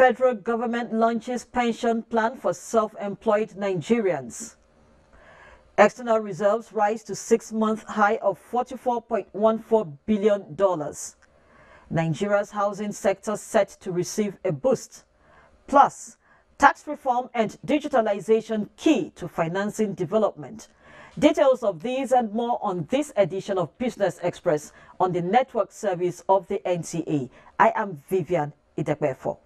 Federal government launches pension plan for self-employed Nigerians. External reserves rise to 6-month high of $44.14 billion. Nigeria's housing sector set to receive a boost. Plus, tax reform and digitalization key to financing development. Details of these and more on this edition of Business Express on the network service of the NTA. I am Vivian Idekbefo.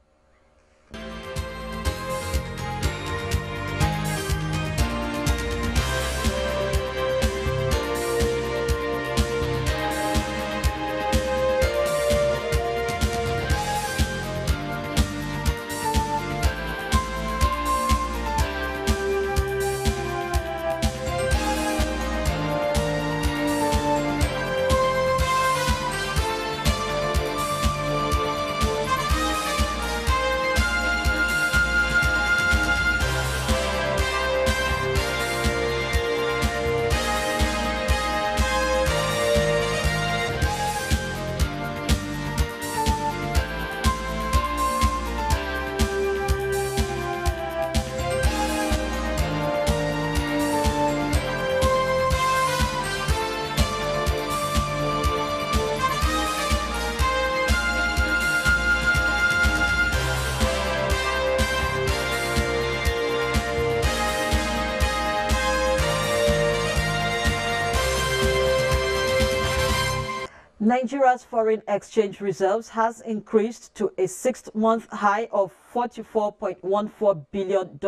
Nigeria's foreign exchange reserves has increased to a 6-month high of $44.14 billion.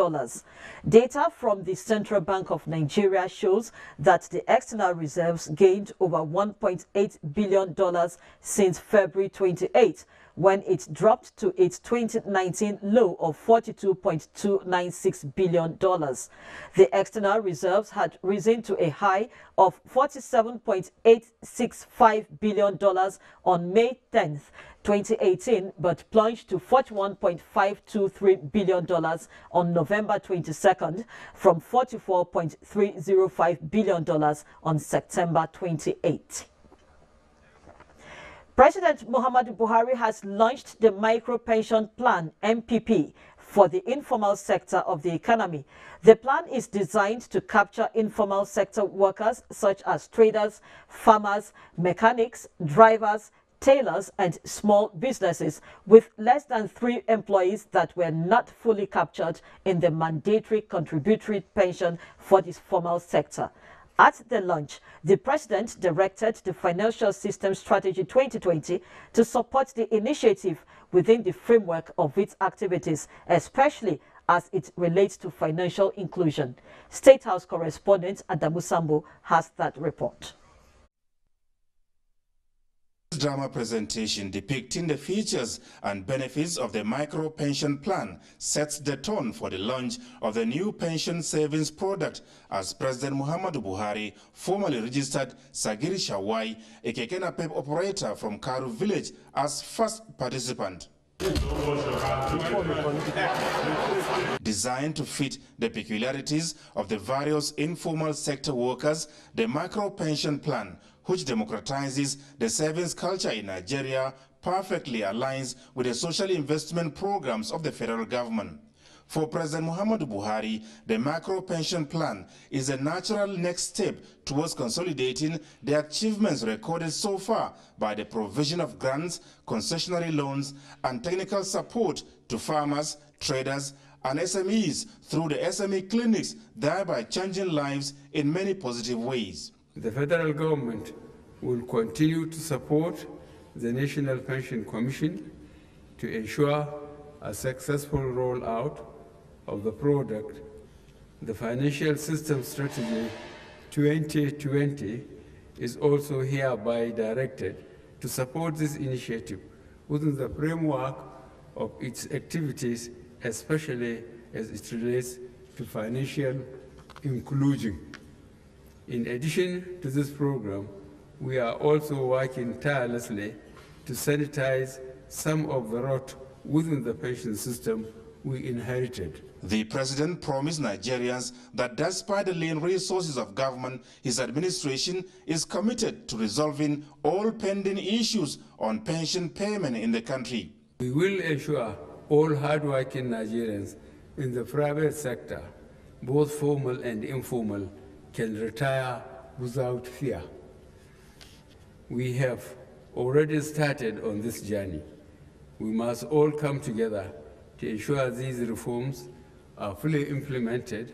Data from the Central Bank of Nigeria shows that the external reserves gained over $1.8 billion since February 28, when it dropped to its 2019 low of $42.296 billion. The external reserves had risen to a high of $47.865 billion on May 10, 2018, but plunged to $41.523 billion on November 22nd from $44.305 billion on September 28. President Muhammadu Buhari has launched the Micro Pension Plan, MPP, for the informal sector of the economy. The plan is designed to capture informal sector workers such as traders, farmers, mechanics, drivers, tailors, and small businesses with less than 3 employees that were not fully captured in the mandatory contributory pension for this formal sector. At the launch, the president directed the Financial System Strategy 2020 to support the initiative within the framework of its activities, especially as it relates to financial inclusion. State House correspondent Adamu Sambo has that report. Drama presentation depicting the features and benefits of the micro pension plan sets the tone for the launch of the new pension savings product as President Muhammadu Buhari formally registered Sagiri Shawai, a Keke Napep operator from Karu village, as first participant. Designed to fit the peculiarities of the various informal sector workers, the micro pension plan, which democratizes the savings culture in Nigeria, perfectly aligns with the social investment programs of the federal government. For President Muhammadu Buhari, the macro pension plan is a natural next step towards consolidating the achievements recorded so far by the provision of grants, concessionary loans, and technical support to farmers, traders, and SMEs through the SME clinics, thereby changing lives in many positive ways. The federal government will continue to support the National Pension Commission to ensure a successful rollout of the product. The Financial System Strategy 2020 is also hereby directed to support this initiative within the framework of its activities, especially as it relates to financial inclusion. In addition to this program, we are also working tirelessly to sanitize some of the rot within the pension system we inherited. The president promised Nigerians that despite the lean resources of government, his administration is committed to resolving all pending issues on pension payment in the country. We will ensure all hardworking Nigerians in the private sector, both formal and informal, can retire without fear. We have already started on this journey. We must all come together to ensure these reforms are fully implemented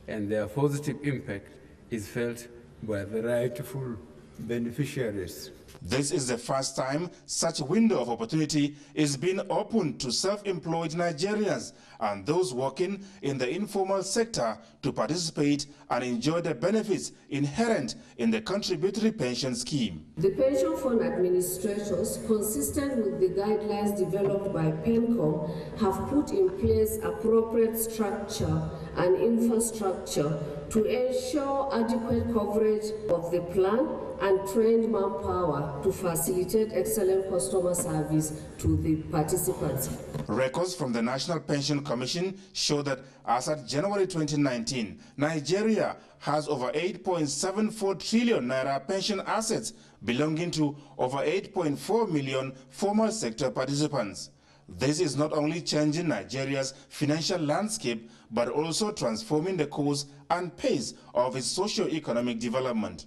and their positive impact is felt by the rightful beneficiaries. This is the first time such a window of opportunity is being opened to self-employed Nigerians and those working in the informal sector to participate and enjoy the benefits inherent in the contributory pension scheme. The pension fund administrators, consistent with the guidelines developed by PENCOM, have put in place appropriate structure and infrastructure to ensure adequate coverage of the plan and trained manpower to facilitate excellent customer service to the participants. Records from the National Pension Commission show that as at January 2019, Nigeria has over 8.74 trillion naira pension assets belonging to over 8.4 million formal sector participants. This is not only changing Nigeria's financial landscape, but also transforming the course and pace of its socio-economic development.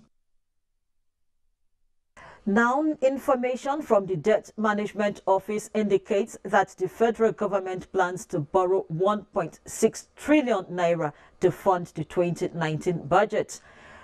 Now, information from the Debt Management Office indicates that the federal government plans to borrow 1.6 trillion naira to fund the 2019 budget.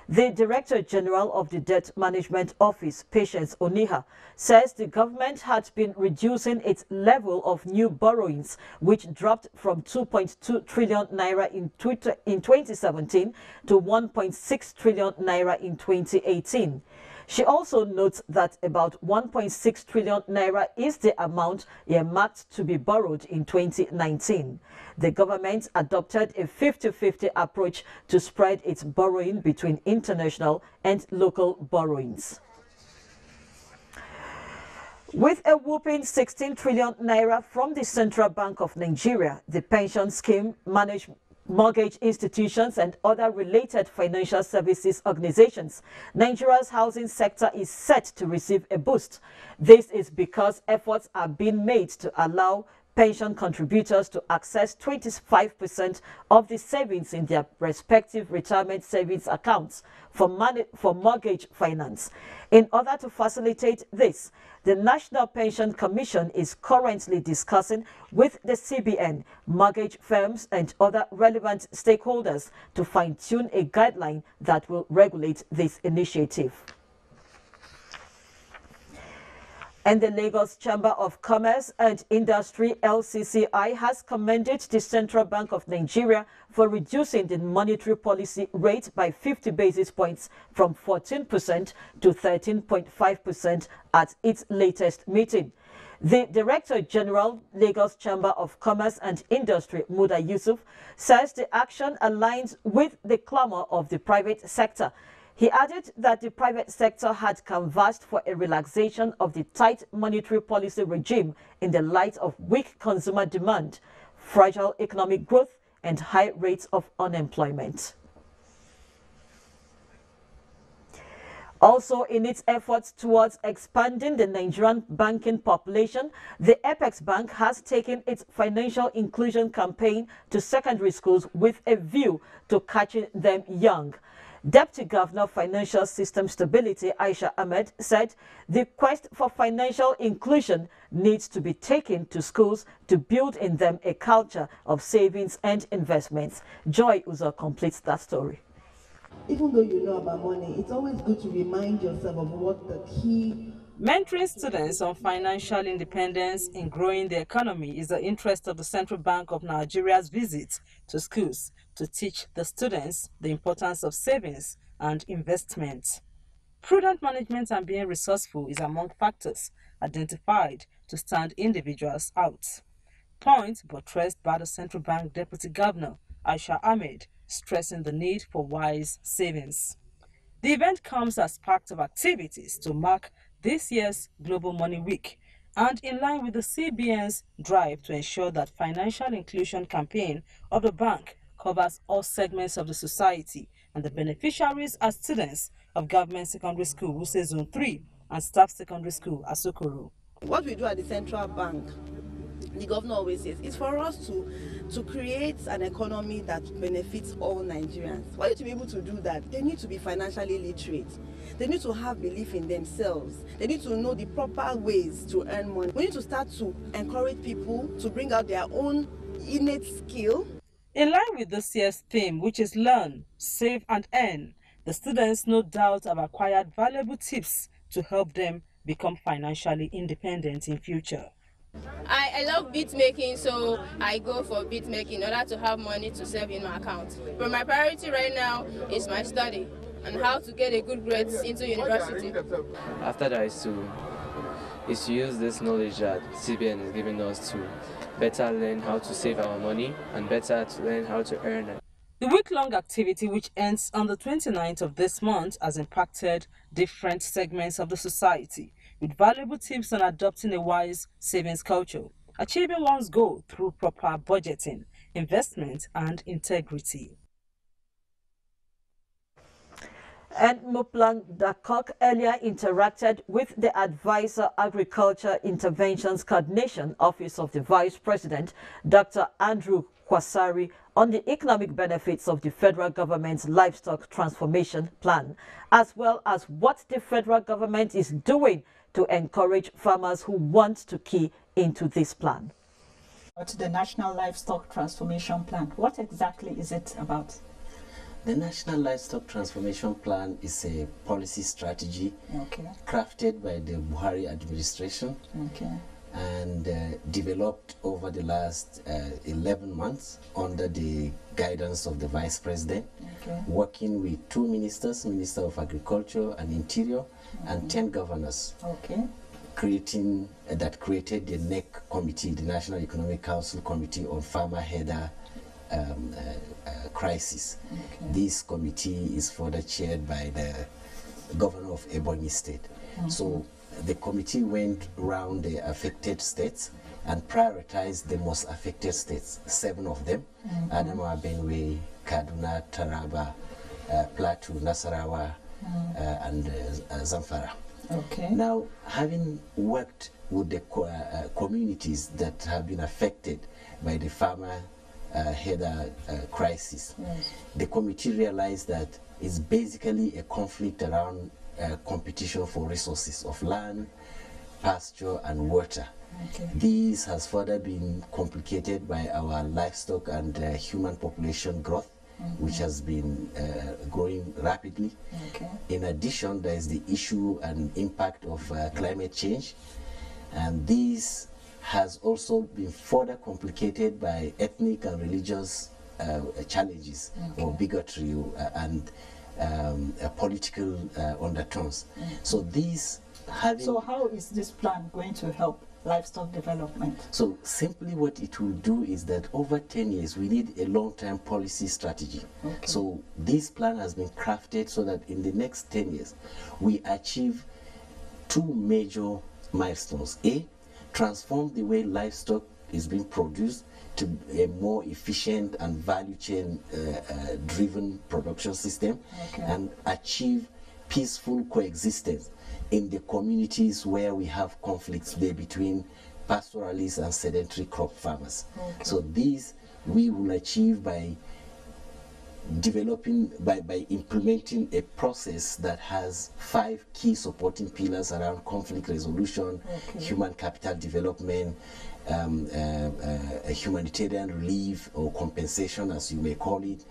The Director General of the Debt Management Office, Patience Oniha, says the government had been reducing its level of new borrowings, which dropped from 2.2 trillion naira in 2017 to 1.6 trillion naira in 2018. She also notes that about 1.6 trillion naira is the amount earmarked to be borrowed in 2019. The government adopted a 50-50 approach to spread its borrowing between international and local borrowings. With a whopping 16 trillion naira from the Central Bank of Nigeria, the pension scheme managed mortgage institutions and other related financial services organizations, Nigeria's housing sector is set to receive a boost. This is because efforts are being made to allow pension contributors to access 25% of the savings in their respective retirement savings accounts for mortgage finance. In order to facilitate this, the National Pension Commission is currently discussing with the CBN, mortgage firms and other relevant stakeholders to fine-tune a guideline that will regulate this initiative. And the Lagos Chamber of Commerce and Industry, LCCI, has commended the Central Bank of Nigeria for reducing the monetary policy rate by 50 basis points from 14% to 13.5% at its latest meeting. The Director General, Lagos Chamber of Commerce and Industry, Muda Yusuf, says the action aligns with the clamor of the private sector. He added that the private sector had canvassed for a relaxation of the tight monetary policy regime in the light of weak consumer demand, fragile economic growth, and high rates of unemployment. Also, in its efforts towards expanding the Nigerian banking population, the Apex Bank has taken its financial inclusion campaign to secondary schools with a view to catching them young. Deputy Governor Financial System Stability Aisha Ahmed said the quest for financial inclusion needs to be taken to schools to build in them a culture of savings and investments. Joy Uzo completes that story. Even though you know about money, it's always good to remind yourself of what the key... Mentoring students on financial independence in growing the economy is the interest of the Central Bank of Nigeria's visit to schools to teach the students the importance of savings and investment. Prudent management and being resourceful is among factors identified to stand individuals out. Point buttressed by the Central Bank Deputy Governor, Aisha Ahmed, stressing the need for wise savings. The event comes as part of activities to mark this year's Global Money Week and in line with the CBN's drive to ensure that financial inclusion campaign of the bank covers all segments of the society, and the beneficiaries are students of Government Secondary School, Wuse Zone 3, and Staff Secondary School, Asokoro. What we do at the Central Bank the governor always says, it's for us to create an economy that benefits all Nigerians. For you to be able to do that, they need to be financially literate. They need to have belief in themselves. They need to know the proper ways to earn money. We need to start to encourage people to bring out their own innate skill. In line with this year's theme, which is Learn, Save and Earn, the students no doubt have acquired valuable tips to help them become financially independent in future. I love beat making, so I go for beat making in order to have money to save in my account. But my priority right now is my study and how to get a good grade into university. After that is to use this knowledge that CBN is giving us to better learn how to save our money and better to learn how to earn it. The week-long activity, which ends on the 29th of this month, has impacted different segments of the society with valuable tips on adopting a wise savings culture, achieving one's goal through proper budgeting, investment, and integrity. And Muplang Dakok earlier interacted with the Advisor Agriculture Interventions Coordination Office of the Vice President, Dr. Andrew Kwasari, on the economic benefits of the federal government's livestock transformation plan, as well as what the federal government is doing to encourage farmers who want to key into this plan. The National Livestock Transformation Plan, what exactly is it about? The National Livestock Transformation Plan is a policy strategy crafted by the Buhari administration and developed over the last 11 months under the guidance of the Vice President, working with 2 ministers, Minister of Agriculture and Interior, and 10 governors, created the NEC Committee, the National Economic Council Committee on Farmer Header Crisis. This committee is further chaired by the Governor of Ebonyi State. So the committee went around the affected states and prioritized the most affected states, 7 of them, Adamawa, Benue, Kaduna, Taraba, Plateau, Nasarawa, and Zamfara. Now, having worked with the communities that have been affected by the farmer header crisis, the committee realized that it's basically a conflict around competition for resources of land, pasture, and water. This has further been complicated by our livestock and human population growth, which has been growing rapidly. In addition, there is the issue and impact of climate change, and this has also been further complicated by ethnic and religious challenges or bigotry and political undertones. So how is this plan going to help livestock development? So simply what it will do is that over 10 years we need a long-term policy strategy. So this plan has been crafted so that in the next 10 years we achieve 2 major milestones. A, transform the way livestock is being produced to a more efficient and value chain driven production system, and achieve peaceful coexistence in the communities where we have conflicts there between pastoralists and sedentary crop farmers. So these we will achieve by implementing a process that has 5 key supporting pillars around conflict resolution, human capital development, humanitarian relief or compensation, as you may call it,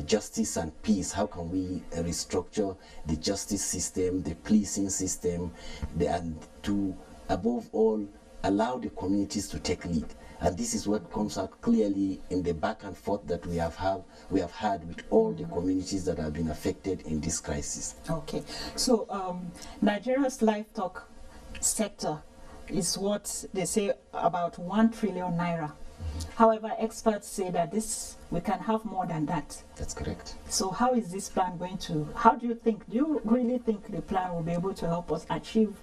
justice and peace. How can we restructure the justice system, the policing system, and to, above all, allow the communities to take lead. And this is what comes out clearly in the back and forth that we have had with all the communities that have been affected in this crisis. So Nigeria's livestock sector is what they say about 1 trillion naira. However, experts say that we can have more than that. That's correct. So how is this plan going to, do you really think the plan will be able to help us achieve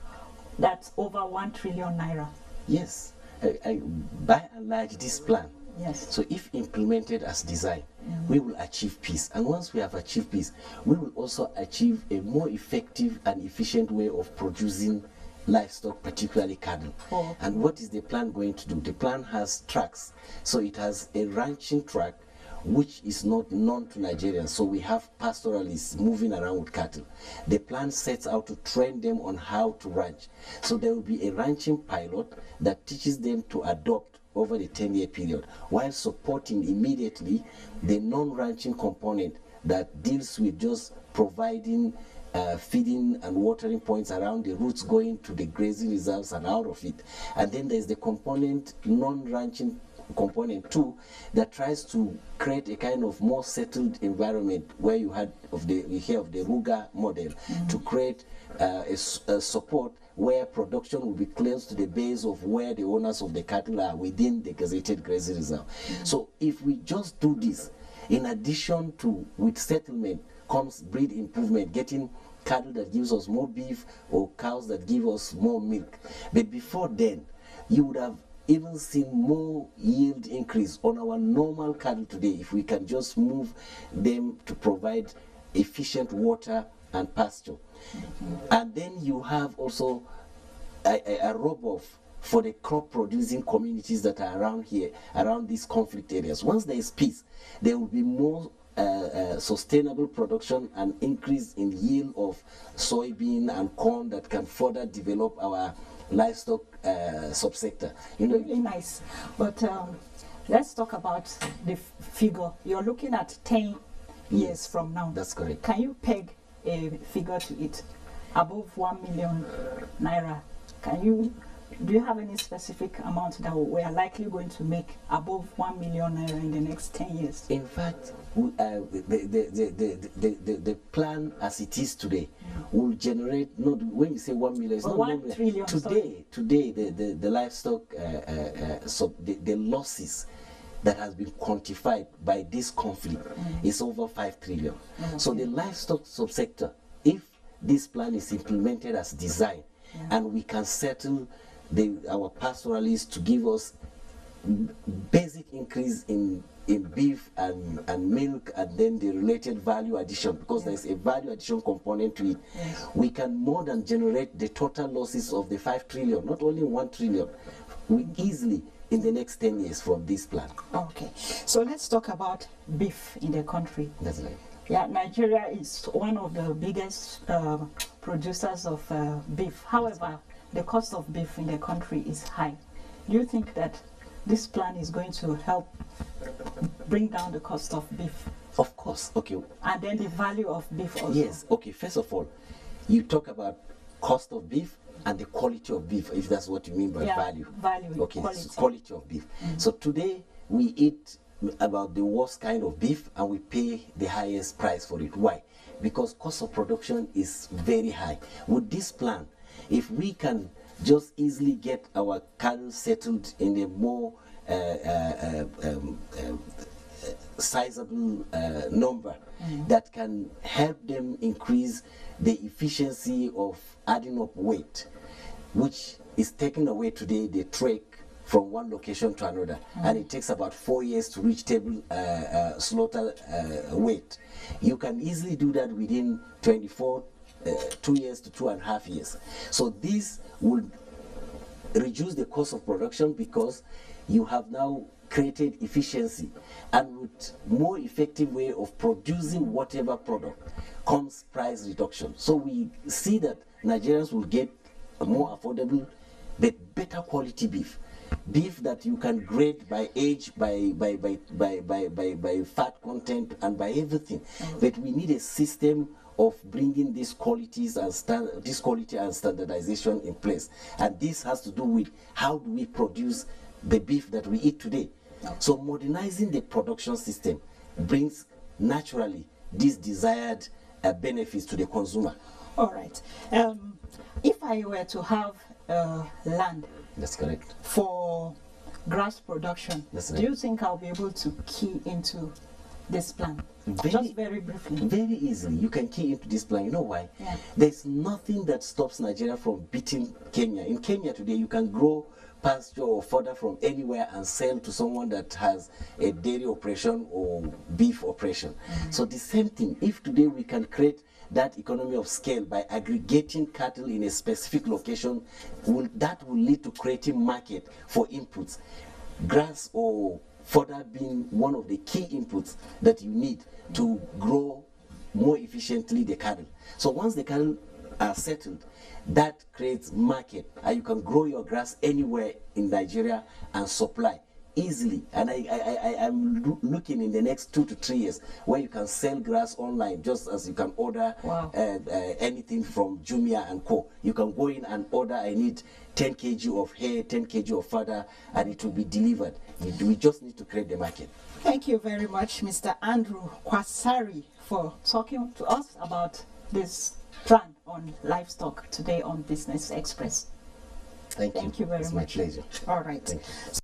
that over 1 trillion naira? Yes. By and large, this plan, so if implemented as designed, we will achieve peace. And once we have achieved peace, we will also achieve a more effective and efficient way of producing livestock, particularly cattle. Oh. And what is the plan going to do? The plan has tracks. So it has a ranching track which is not known to Nigerians. So we have pastoralists moving around with cattle. The plan sets out to train them on how to ranch. So there will be a ranching pilot that teaches them to adopt over the 10-year period, while supporting immediately the non-ranching component that deals with just providing feeding and watering points around the routes going to the grazing reserves and out of it. And then there's the component, non-ranching component too, that tries to create a kind of more settled environment where you hear of the Ruga model, to create a support where production will be close to the base of where the owners of the cattle are within the gazetted grazing reserve. So if we just do this, in addition to with settlement comes breed improvement, getting cattle that gives us more beef or cows that give us more milk. But before then, you would have even seen more yield increase on our normal cattle today if we can just move them to provide efficient water and pasture. And then you have also a rub-off for the crop producing communities that are around here, around these conflict areas. Once there is peace, there will be more sustainable production and increase in yield of soybean and corn that can further develop our livestock subsector. You know, really nice. But let's talk about the figure. You're looking at 10 years from now. That's correct. Can you peg a figure to it? Above 1 million naira. Do you have any specific amount that we are likely going to make above 1 million naira in the next 10 years? In fact, the plan as it is today will generate, not when you say 1 million, it's not 1 trillion. Today, the livestock, the losses that has been quantified by this conflict is over 5 trillion. So the livestock subsector, if this plan is implemented as designed, and we can settle our pastoralists to give us basic increase in beef and milk, and then the related value addition, because there's a value addition component to it, we can more than generate the total losses of the 5 trillion, not only 1 trillion, we easily in the next 10 years from this plan. Okay, so let's talk about beef in the country. That's right. Yeah, Nigeria is one of the biggest producers of beef. However, the cost of beef in the country is high. Do you think that this plan is going to help bring down the cost of beef? Of course, okay. And then the value of beef also? Yes, okay. First of all, you talk about cost of beef and the quality of beef, if that's what you mean by value. Value, okay, quality. Quality of beef. So today, we eat about the worst kind of beef and we pay the highest price for it. Why? Because cost of production is very high. With this plan, if we can just easily get our cattle settled in a more sizable number that can help them increase the efficiency of adding up weight, which is taken away today the trek from one location to another, and it takes about 4 years to reach table slaughter weight. You can easily do that within 2 years to 2.5 years. So this would reduce the cost of production because you have now created efficiency, and with more effective way of producing whatever product comes price reduction. So we see that Nigerians will get a more affordable but better quality beef that you can grade by age, by fat content, and by everything. But we need a system of bringing these qualities and quality and standardization in place, and this has to do with how do we produce the beef that we eat today. So modernizing the production system brings naturally these desired benefits to the consumer. All right. If I were to have land, that's correct, for grass production, that's right, do you think I'll be able to key into this plan? Just very briefly. Very easily, you can key into this plan. You know why? Yeah. There's nothing that stops Nigeria from beating Kenya. In Kenya today, you can grow pasture or fodder from anywhere and sell to someone that has a dairy operation or beef operation. So the same thing, if today we can create that economy of scale by aggregating cattle in a specific location, that will lead to creating market for inputs. Grass or fodder being one of the key inputs that you need to grow more efficiently the cattle. So once the cattle are settled, that creates market, and you can grow your grass anywhere in Nigeria and supply easily. And I'm looking in the next 2 to 3 years where you can sell grass online, just as you can order anything from Jumia and Co. You can go in and order, I need 10 kg of hay, 10 kg of fodder, and it will be delivered. We just need to create the market. Thank you very much, Mr. Andrew Kwasari, for talking to us about this plan on livestock today on Business Express. Thank you very much. It's my pleasure. All right. Thank you.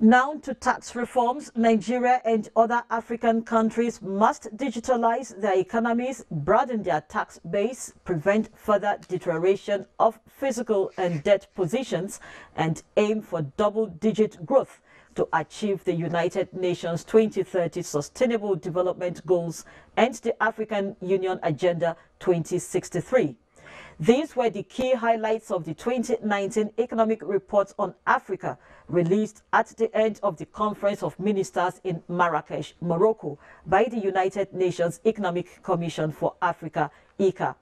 Now to tax reforms. Nigeria and other African countries must digitalize their economies, broaden their tax base, prevent further deterioration of physical and debt positions, and aim for double-digit growth to achieve the United Nations 2030 Sustainable Development Goals and the African Union Agenda 2063. These were the key highlights of the 2019 Economic Report on Africa, released at the end of the Conference of Ministers in Marrakesh, Morocco, by the United Nations Economic Commission for Africa, ECA.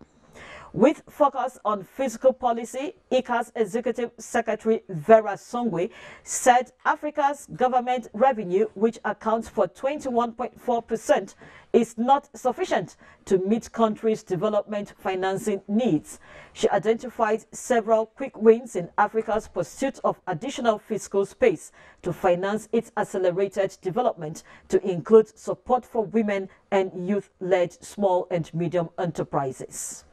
With focus on fiscal policy, ECA's Executive Secretary Vera Songwe said Africa's government revenue, which accounts for 21.4%, is not sufficient to meet countries' development financing needs. She identified several quick wins in Africa's pursuit of additional fiscal space to finance its accelerated development, to include support for women and youth-led small and medium enterprises.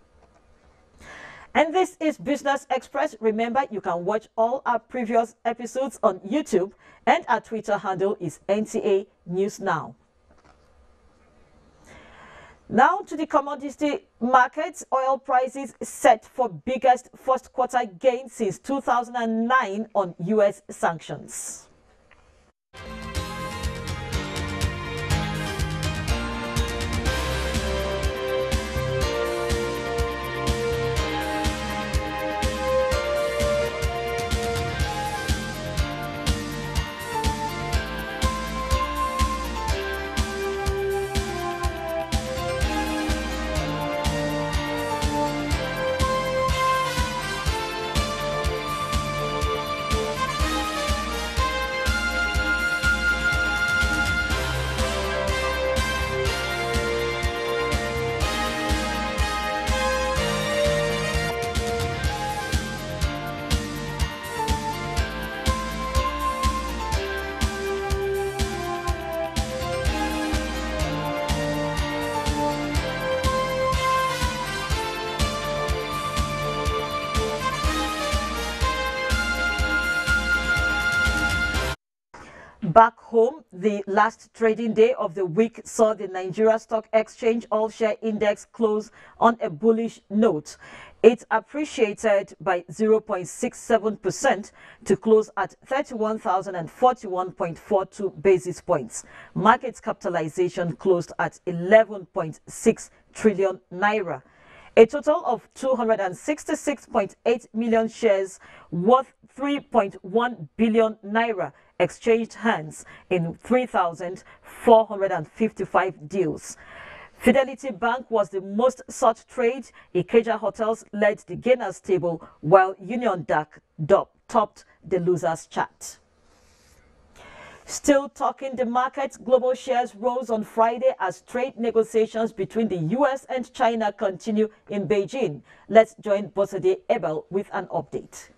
And this is Business Express. Remember, you can watch all our previous episodes on YouTube, and our Twitter handle is NTA News Now. Now to the commodity markets. Oil prices set for biggest first quarter gain since 2009 on U.S. sanctions. Back home, the last trading day of the week saw the Nigeria Stock Exchange All-Share Index close on a bullish note. It appreciated by 0.67% to close at 31,041.42 basis points. Market capitalization closed at 11.6 trillion naira. A total of 266.8 million shares worth 3.1 billion naira exchanged hands in 3,455 deals. Fidelity Bank was the most sought trade. Ikeja Hotels led the gainers table, while Union Bank topped the losers chart. Still talking the markets, global shares rose on Friday as trade negotiations between the U.S. and China continue in Beijing. Let's join Bosede Ebel with an update.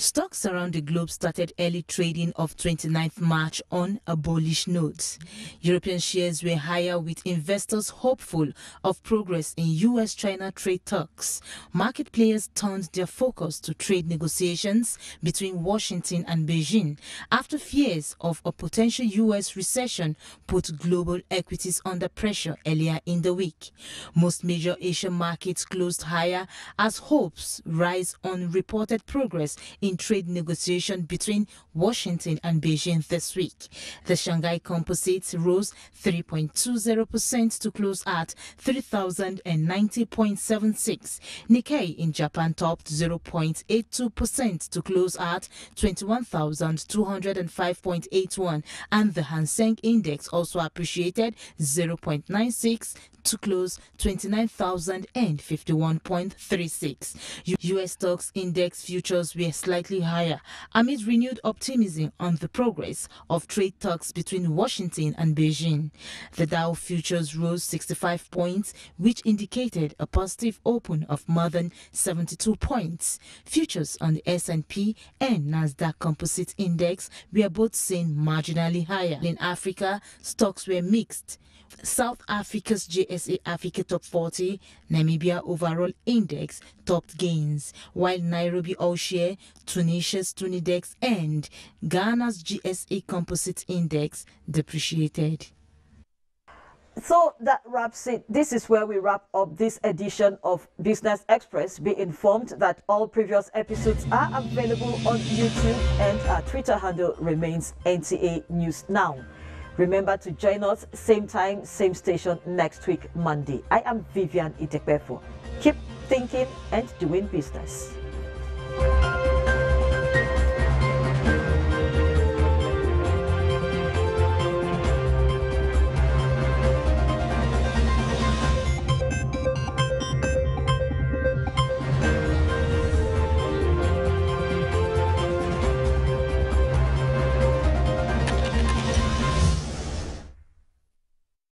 Stocks around the globe started early trading of 29th March on a bullish note. European shares were higher with investors hopeful of progress in US-China trade talks. Market players turned their focus to trade negotiations between Washington and Beijing after fears of a potential US recession put global equities under pressure earlier in the week. Most major Asian markets closed higher as hopes rise on reported progress in trade negotiation between Washington and Beijing this week. The Shanghai Composite rose 3.20% to close at 3,090.76. Nikkei in Japan topped 0.82% to close at 21,205.81, and the Hang Seng Index also appreciated 0.96 to close 29,051.36. U.S. stocks index futures were slightly higher amid renewed optimism on the progress of trade talks between Washington and Beijing. The Dow futures rose 65 points, which indicated a positive open of more than 72 points. Futures on the S&P and Nasdaq Composite Index were both seen marginally higher. In Africa, stocks were mixed. South Africa's JSA Africa Top 40, Namibia Overall Index topped gains, while Nairobi All-Share, Tunisia's Tunidex and Ghana's GSA Composite Index depreciated. So that wraps it. This is where we wrap up this edition of Business Express. Be informed that all previous episodes are available on YouTube and our Twitter handle remains NTA News Now. Remember to join us same time, same station next week, Monday. I am Vivian Itekbefo. Keep thinking and doing business.